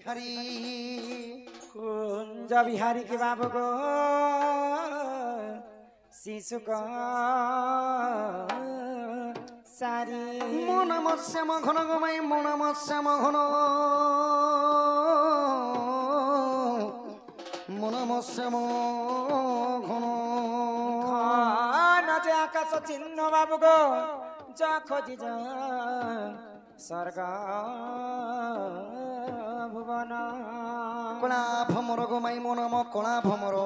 हरी कुंज बिहारी के बाबू को शिशु को सारी মনামস্যাম ঘন গমাই মনামস্যাম ঘন মনামস্যাম ঘন নজে আকাশ চিহ্ন বাবু গো যা খোঁজি যা স্বর্গ ভুবন কলা ভমর গমাই মনাম কলা ভমর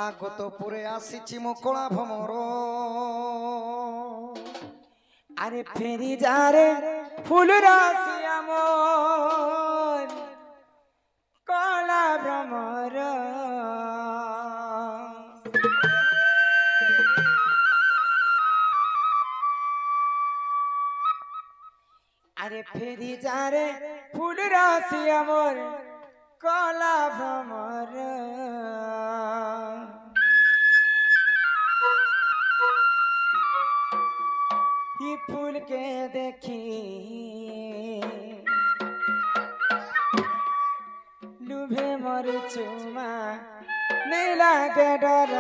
আগত পুরে আসিছি মো কলা ভমর আরে ফেরি যা রে ফুল রাশি আমার কলা ভ্রমর আরে ফেরি যা রে ফুল রাশি আমার কলা ভ্রমর ये फूल के देखी लुभे मर चुमा नहीं लागे डर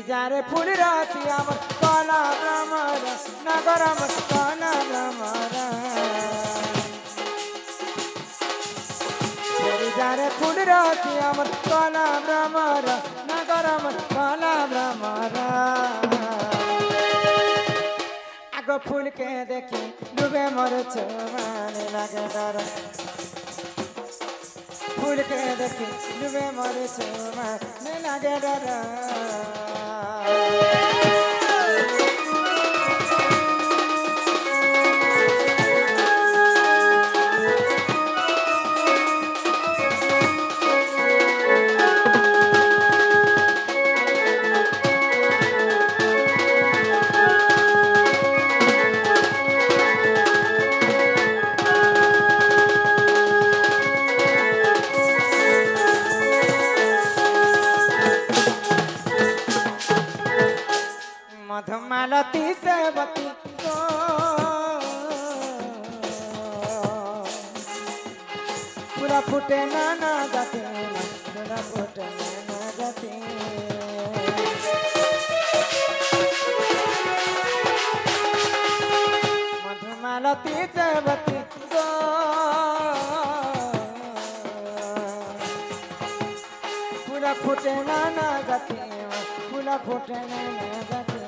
जारे फूल राशि आमर कला भ्रमर नगर आमर कला भ्रमर जारे फूल राशि आमर कला भ्रमर नगर आमर कला भ्रमर आगो फूल के देखी डूबे मर छुमाने लागे डर फूल के देखी डूबे मर छुमाने लागे डर मधुमालती से बती को पूरा फूटे ना जाते पूरा फूटे ना जाते मधुमालती से बती को पूरा फूटे ना जाते पूरा फूटे ना जाते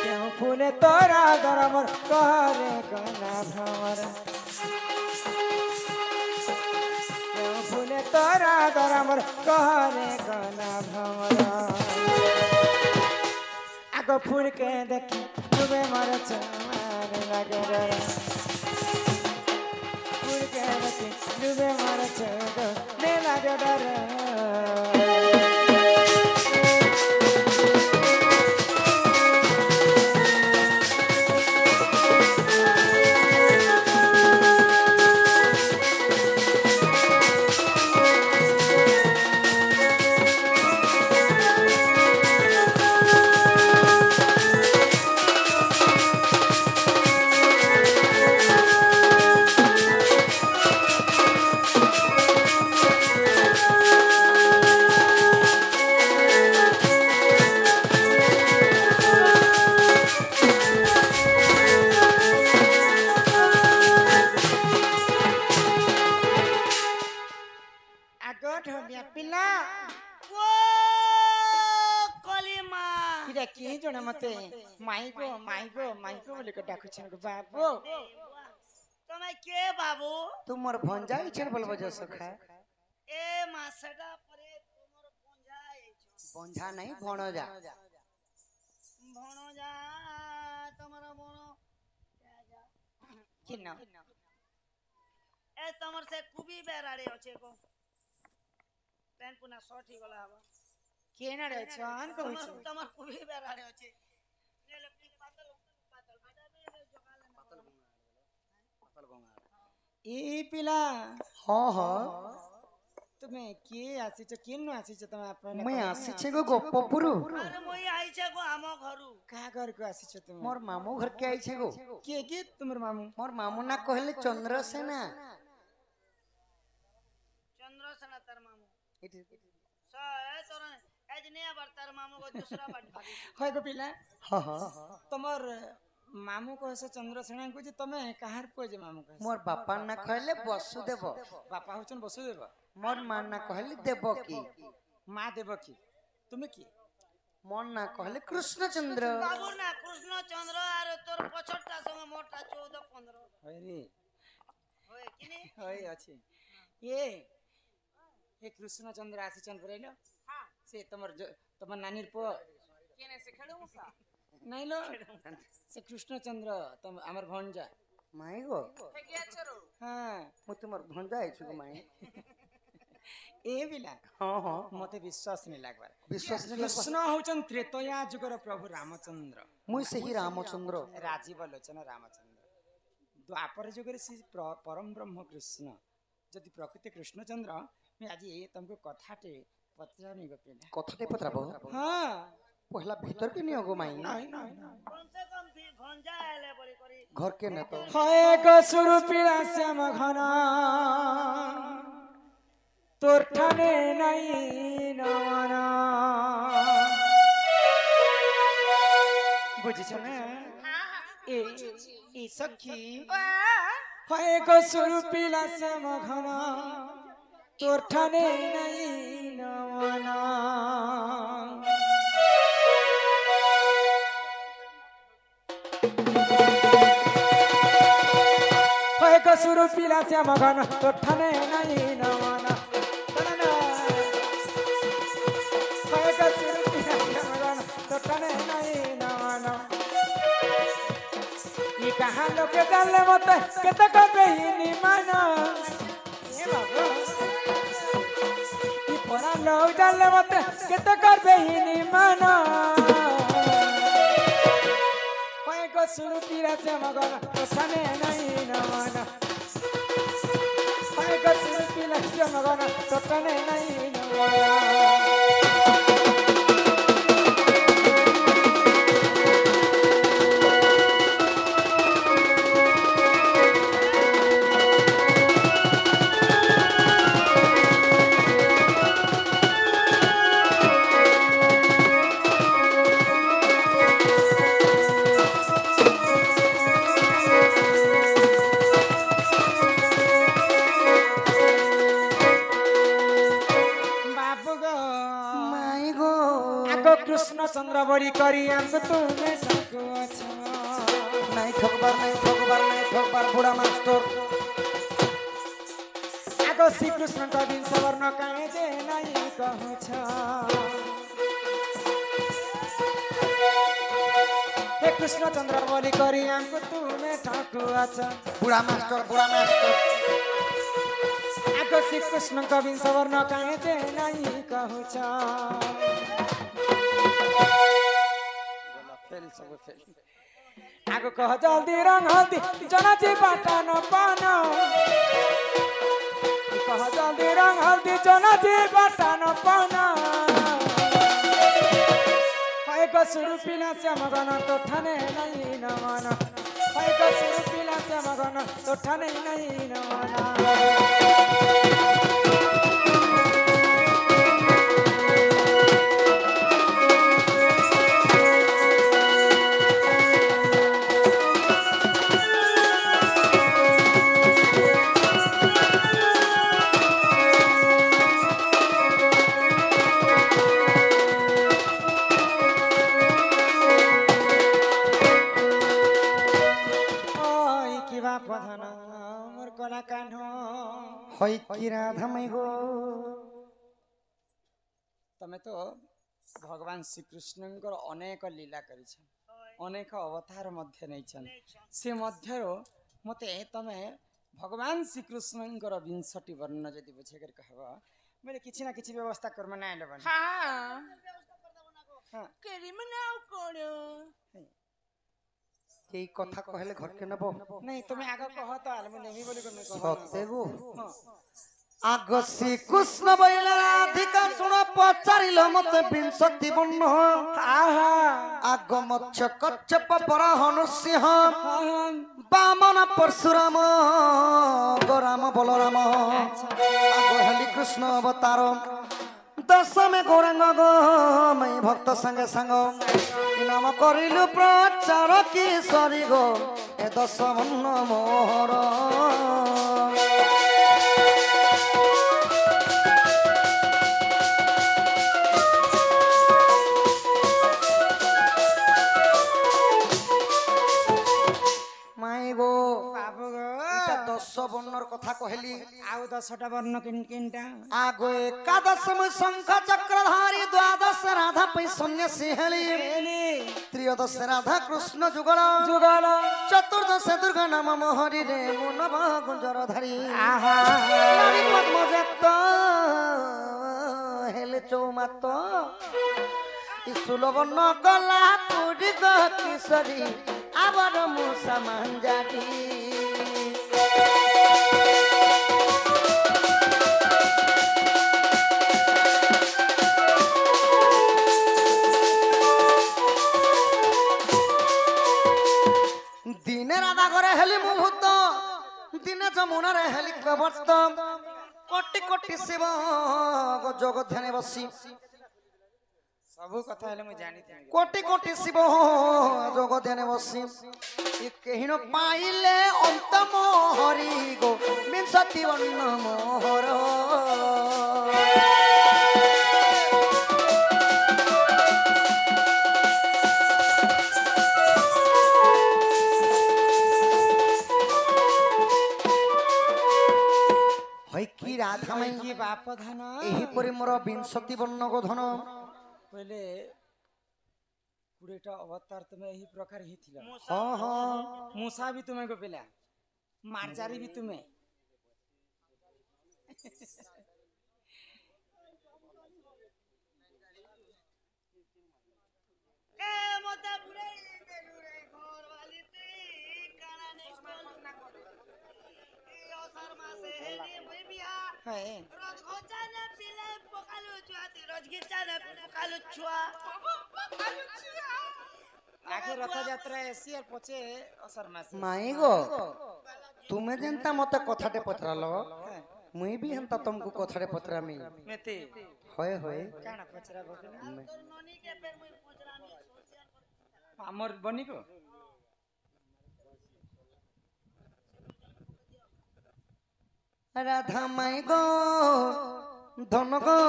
क्यों फूले तोरा गरमर कहरे गना भ्रमर क्यों फूले तोरा गरमर कहरे गना भ्रमर आगो फूल के देखी डूबे मर छमार लगे डर फूल के देखी डूबे मर छे लगे डर मते माइको माइको माइको बोले के डाकुछन बाबू तमे के बाबू तुमर भंजा इछर बोलबो जो सखा ए मासडा परे तुमर भंजा भंजा नहीं भणजा भणजा तमर भण किनो ए तमर से कुबी बेराड़े अछे को पेन पुना सठी गला हबा केना रे छन कहू छ तमर कुबी बेराड़े अछे नेले प्लीज पातल बाटा में जोगाले पातल गंगा ई पिला हां हां তুমি কিଏ ଆସିଛ କେନୁ ଆସିଛ ତମେ ଆପଣ ମୁଇଁ ଆସିଛେ ଗो ଗୋପପୁରୁ अरे मुई आइछे को आम घरु କାହା ଘରକୁ ଆସିଛ ତୁମେ मोर मामू घर के आइछे गो କିଏ କିଏ ତୁମର ମାମୁଁ मोर मामू ना कहले चंद्रसेना चंद्रसेना तार मामू इति- स ए तोर एज ने बार तार मामू को दूसरा बाट भागी হয় গো ପିଲା हाँ हाँ তোমার মামু কহছে চন্দ্রসেনা কହୁଛି ତମେ କାହାର ପୁଅ ଯେ ମାମୁ କହছে मोर बापा ना कहले वसुदेव ବାପା ହଉଛନ୍ ବସୁଦେବ मोर मां ना कहले देवकी ମା ଦେବକୀ ତୁମେ କିଏ मोर ना कहले कृष्णचंद्र बाबू ना कृष्ण चंद्र आरे तोर पछटा संग मोटा 14 15 হয় রে होय किने হয় ଅଛି ଏ କୃଷ୍ଣଚନ୍ଦ୍ର ଆସିଛନ୍ ପରେଲ हां ସେ ତମର ନାନୀର ପୁଅ केने से खेलु मुसा ନାଇଁ ଲୋ ସେ କୃଷ୍ଣଚନ୍ଦ୍ର ତମ ଆମର ଭଣଜା माई गो फेकिया चरो ହଁ मु तुमर भंजा आइछु गो माई ଏ ପିଲା हाँ हाँ ମତେ ବିଶ୍ୱାସ नहीं लागबार विश्वास नहीं लगबा କୃଷ୍ଣ ହଉଛନ୍ ତ୍ରେତୟା ଯୁଗର ପ୍ରଭୁ ରାମଚନ୍ଦ୍ର मुई सही रामचंद्र ରାଜୀବ ଲୋଚନ ରାମଚନ୍ଦ୍ର ଦ୍ୱାପର ଯୁଗରେ ସେ ପରମ ବ୍ରହ୍ମ କୃଷ୍ଣ ଯଦି ପ୍ରକୃତ କୃଷ୍ଣଚନ୍ଦ୍ର ମୁଁ ଆଜି ତମକୁ କଥାଟେ ପଚାରିନି ଗୋ ପିଲା कथाटे पत्राबो ହଁ पहला भीतर के नियो गो माई ନାଇଁ ନାଇଁ कम से कम भी भंजा आले बड़ी करी घर के न तो হয় গো সুরপিলা শ্যাম ঘন তোর ঠানে নাই নমন বুঝিছ না এই সখী হয় গো সুরপিলা শ্যাম ঘন তোর ঠানে নাই নমন হয় গো সুরপিলা শ্যাম ঘন তোর ঠানে নাই নমন হয় গো সুরপিলা শ্যাম ঘন তোর ঠানে নাই নমন ই কাহা লোকে জানলে মতে কেতে কবে নিমান এ বাবা ই পরা লোক জানলে মতে কেতে করবে নিমান হয় গো সুরপিলা শ্যাম ঘন তোর ঠানে নাই নমন হয় গো সুরপিলা শ্যাম ঘন তোর ঠানে নাই নমন बाबू गो माई गो आगो कृष्ण चंद्र बड़ी करी हमको तुमने ठाकु अच्छा नहीं ठोकबार नहीं ठोकबार नहीं ठोकबार बुढ़ा मास्टर आगो श्री कृष्ण का दिन सवर्ण काहे जे नहीं कहू छ हे कृष्ण चंद्र बड़ी करी हमको तुमने ठाकु अच्छा बुढ़ा मास्टर आगो श्री कृष्ण का दिन सवर्ण काहे जे नहीं कहू छ आगो कह जल्दी रंग हल्दी जनाची बाटा न पाना कह जल्दी रंग हल्दी जनाची बाटा न पाना हाय गो सुरपिला श्याम घन तो ठाने नहीं नमन हाय गो सुरपिला श्याम घन तो ठाने नहीं नमन प्रधान मोर कला कान्ह हई की राधा माई गो तमे तो भगवान श्री कृष्णଙ୍କର ଅନେକ लीला କରିଛ ଅନେକ ଅବତାର ମଧ୍ୟ ନେଇଛନ୍ ସେ ମଧ୍ୟରୁ ମତେ ତମେ ଭଗବାନ ଶ୍ରୀ କୃଷ୍ଣଙ୍କର 20ଟି ବର୍ଣ୍ଣ ଯଦି ବୁଝେଇକରି କହିବ ବୋଲେ କିଛି ନା କିଛି ବ୍ୟବସ୍ଥା କରମ ନା ଆଇଲବନି व्यवस्था कर दबो ना को କରିମ ନା କୋଣ এই কথা কহলে ঘর কে নেব नहीं तुम्हें आगे कहो तो आलम नहीं बोली को मैं कहो सत्य गो আগ শ্রীকৃষ্ণ বইলা রাধিকা শুণ পচারিল মতে বিংশতি বর্ণ আহা আগ মৎস্য কচ্ছপ বরাহ নৃসিংহ বামন পরশুরাম গরাম বলরাম আগ হেলি কৃষ্ণ অবতার দশমে গৌরাঙ্গ গই ভক্ত সঙ্গে সঙ্গ নাম করিলু প্রচার কিশোরী গো এ দশমন্ন মোহর মাই গো বাবু গো এটা 10 বর্ণর কথা কহিলি ଆଉ 10টা বর্ণ কিনকিনটা আগো একাদশ শঙ্খ চক্রধারী দ্বাদশ রাধা পৈ সন্ন্যাসী হেলি ত্রয়োদশ রাধা কৃষ্ণ যুগল যুগল চতুর্দশ দুর্গা নাম মোহরি রে মনব গুঞ্জরধারী আহা নারী পদ্মজাত হেলে চৌমাত সুলবর্ণ গলা পুরি গ কিশোরী আবার মুসা মাঞ্জাটি দিনে রাধা করে হেলি মু ভূত দিনে যমুনারে হেলি কবর্ত কোটি কোটি শিব যোগ ধ্যানে বসি ସବୁ କଥା ହେଲେ ମୁଁ ଜାଣିଥିଲି কোটি কোটি শিব যোগ ধ্যানে বসি কেহিন পাইলে অন্ত মোহরি গো বিংশতি বর্ণ মোহর কি রাধা মাই କି ବାପ ଧାନ ଏହିପରି ମୋର ବିଂଶତି ବର୍ଣ୍ଣ ଗୋଧନ କହିଲେ 20ଟା ଅବତାର ତୁମେ ଏହି ପ୍ରକାର ହେଇଥିଲ ହଁ ହଁ ମୂଷା ବି ତୁମେ ଗୋପିଲା ମାର୍ଜାରୀ ବି ତୁମେ ए मते बुड़े देलु रे घर वाली ती काना ने ए असर मासे हेली मुई बिया ହେ रोज घोचा ने पिले पकालु छुआ ती रोज गिचा ने पकालु छुआ ଆଗେ ରଥଯାତ୍ରା ଏସି আর ପଛେ ଅସର ମାସ ମାଇ ଗो ତୁମେ ଯେନ୍ତା ମତେ କଥାଟେ ପଚରାଲ ମୁଇଁ ବି ହେନ୍ତା ତମକୁ କଥାଟେ ପଚରାମି ମେତେ ହଏ ହଏ କାଣା ପଚରା ବକିଲା तोर ननी के पेर मुई पूछरामी सोचिया ଆମର ବନିको রাধা মাই গো ধন গো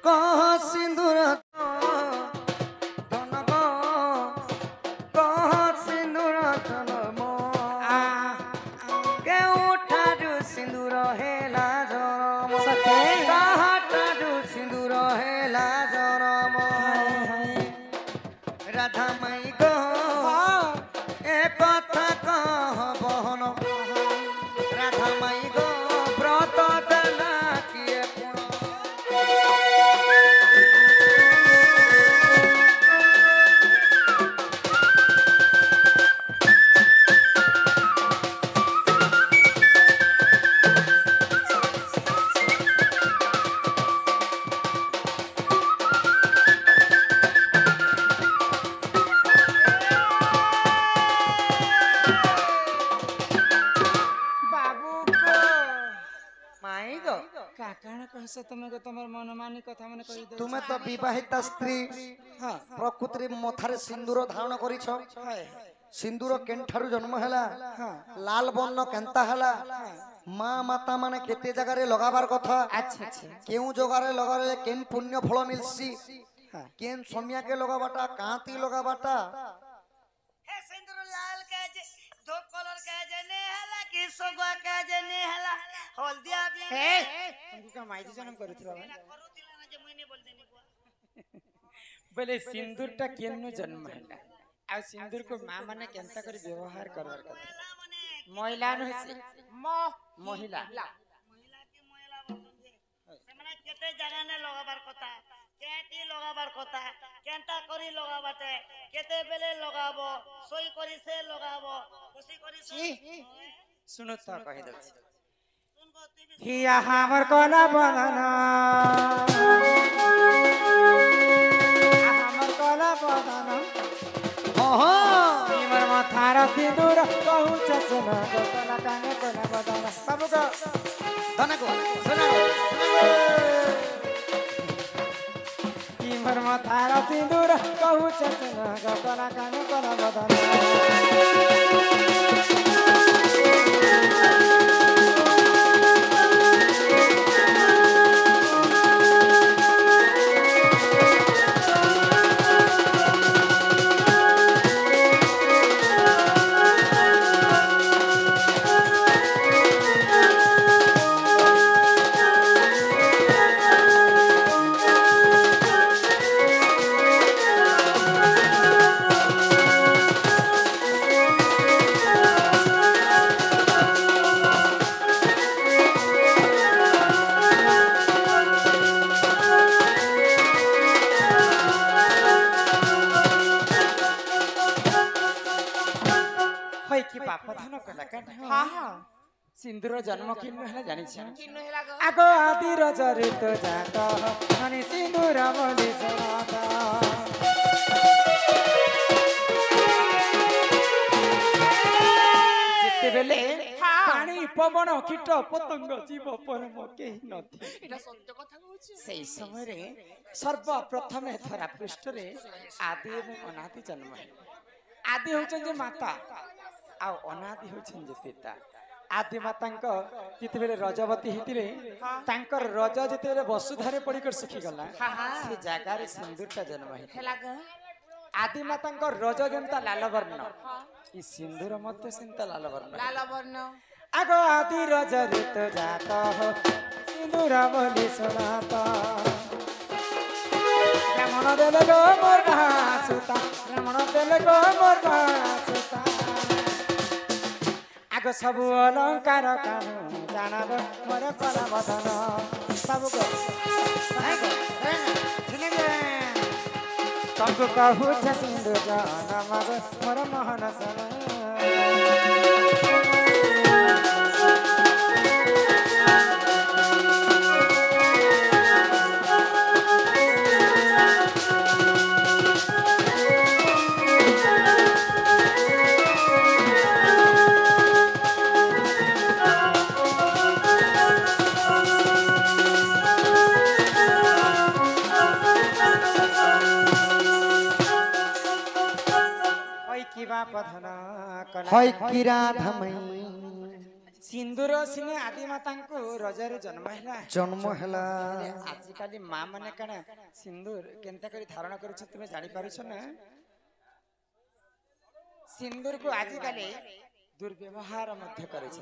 কহ সিন্দুর ধন গো কহ সিন্দুর ধন মো কেউঠারু সিন্দুর হেলা জনম কাহাঠারু সিন্দুর হেলা জনম রাধা মাই গো এ কথা কহ বহন রাধা মাই গো ব্রত দেলা কিয়ে পুণ ବାବୁ କୋ মাই গো କା କାଣା କହିସ ତମେ ଗୋ ତମର ମନମାନି କଥା ମାନେ କହି ଦଉଛ তুমি তো বিবাহিতা স্ত্রী ହଁ প্রকৃতির মথারে সিন্দুর ধারণ করিছ হয় সিন্দুর কেনঠারু জন্ম হেলা ହଁ লাল বর্ণ কেনতা হেলা মা মাতা মানে কেতে জায়গারে লগাবার কথা আচ্ছা আচ্ছা কেউ জায়গারে লগালে কেন পুণ্য ফল মিলছি ହଁ কেন সমিয়াকে লগাবাটা কাঁতি লগাবাটা हे सिंदूर लाल के जे धूप कलर के जे ने हला कि सगुआ के जे ने हला हल्दिया भी ହେ ତମକୁ କା ମାଇଜି ଜନମ କରୁଥିବ ना करूतिला ना जे मुई ने बोल देनी बुआ ବୋଲେ ସିନ୍ଦୁରଟା କେନୁ ଜନ୍ମ ହେଲା ଆଉ ସିନ୍ଦୁରକୁ ମା ମାନେ କେନ୍ତା କରି ବ୍ୟବହାର କରବାର କଥା महिला मने ମହିଳା ନୁହେଁ ମହିଳା महिला की महिला बोलतन जे से माने केते जगह ने लगाबार কথা केती लगाबार কথা केनता करी लगाबाते केते बेले लगाबो सोई करी से लगाबो खुशी करी से ଶୁଣ ତ କହି ଦଉଛି सुन हिया हमर कला बदन हमर कला बदन ओहो हमर माथार सिंदूर कहू चसन कला काने कला बदन बाबू को धनको सुनागो हमर माथार सिंदूर कहू चसन कला काने कला बदन की बाप धन कला काट हाँ हाँ सिंदूर जन्म किन्नु हैला जानिछ किन्नु हैला गो आगो आदि रजरित जात अनि सिंदूर बोली सनात जिते बेले पानी पवन कीट पतंग जीव परम केही नथि एटा सत्य कथा कहूछि सेई समय रे सर्वप्रथमे धरा पृष्ठ रे आदि एवं अनादि जन्म आदि होचन जे माता आ अनादि होचन जे पिता आदि मातांक जितेबेले रजवती हितिले तांकर रज जितेबेले वसुधारे पड़िकर सुखी गला से जागा रे सिंदूरटा जन्म हेला आदि मातांक रज जेंता लाल वर्ण ई सिंदूर मध्य सेंता लाल वर्ण आगो आदि रज ऋत जात हो सिंदूर बोली सुनात रमण देले गो मोर सुता रमण देले गो मोर सुता आगो सबु अलंकार कानु जानाब मोर कला बदन सबु को तंगु कहू छ सिंदूर जनमग मोर मोहन सन হয় কি রাধাময়ী सिंदूर सिने आदि माता को रजरे जन्म ହେଲା आजिकाली माँ माने कण सिंदूर केनता करी धारण करिछ तुमे जानि पारिछ ना सिंदूर को आजिकाली दुर्व्यवहार मध्य करिछ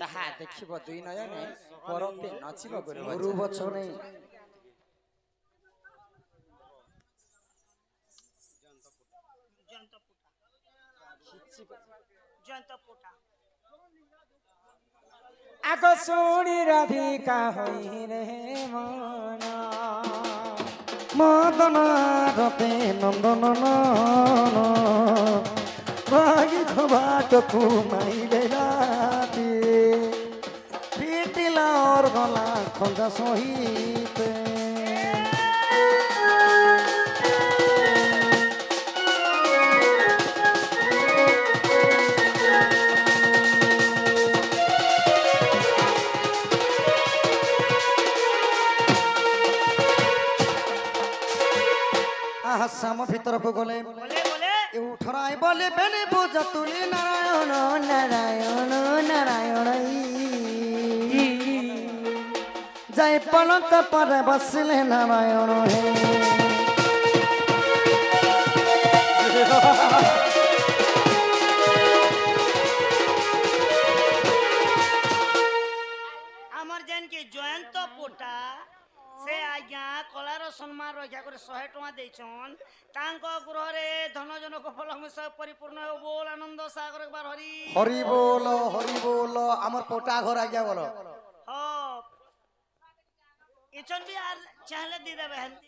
जहा देखिबो दुई नयने परपे नचिबो गुरु बचने आगो सुनी राधिका होई रे मन मदन रते नंदन भागी खबाट कुमाइले राती पिटिला और गला खंजा सहित श्याम भीतर को गले उठराय बोले बेने पूजा तुली नारायण नारायण नारायण जय पलक पर बसले नारायण हे आमर जन के जयंत पोटा से आज्ञा कलार सम्मान रक्षा कर 100 टका देछन तांको गृह रे धन जनक फलम सब परिपूर्ण हो बोल आनंद सागर एक बार हरि बोल हमर पोटा घर आज्ञा बोलो हो इचन भी चाहले दी देबे